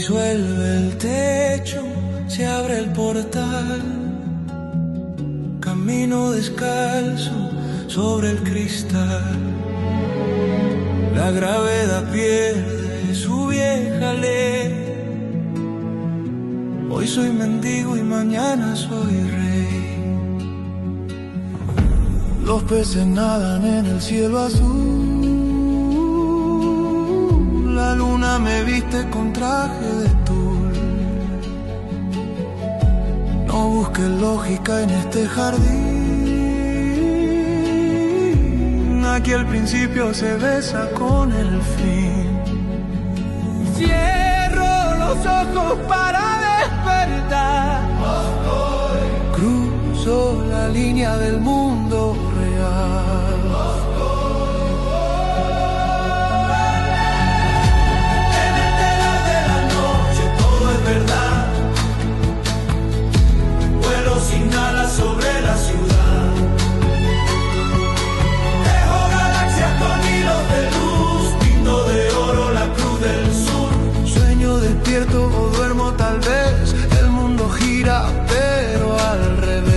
disuelve el techo, se abre el portal. Camino descalzo sobre el cristal. La gravedad pierde su vieja ley. Hoy soy mendigo y mañana soy rey. Los peces nadan en el cielo azul. La luna me viste con traje de tul. No busques lógica en este jardín. Aquí el principio se besa con el fin. Cierro los ojos para despertar. Cruzo la línea del mundo real. En el telar de la noche todo es verdad. Vuelo sin alas sobre la ciudad. Dejo galaxias con hilos de luz. Pinto de oro la cruz del sur. Sueño despierto o duermo tal vez. El mundo gira pero al revés.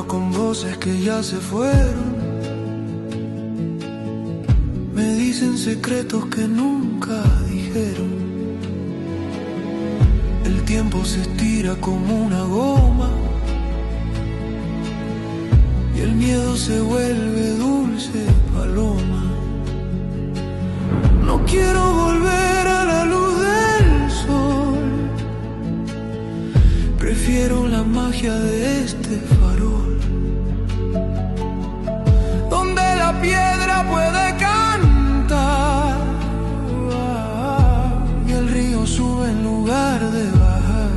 Con voces que ya se fueron, me dicen secretos que nunca dijeron. El tiempo se estira como una goma y el miedo se vuelve dulce paloma. No quiero volver a la luz del sol, prefiero la magia de este farol. La piedra puede cantar y el río sube en lugar de bajar.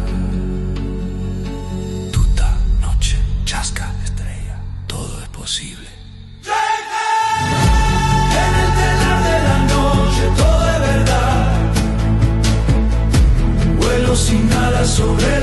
Tuta, noche, chasca, estrella, todo es posible. En el telar de la noche todo es verdad. Vuelo sin alas sobre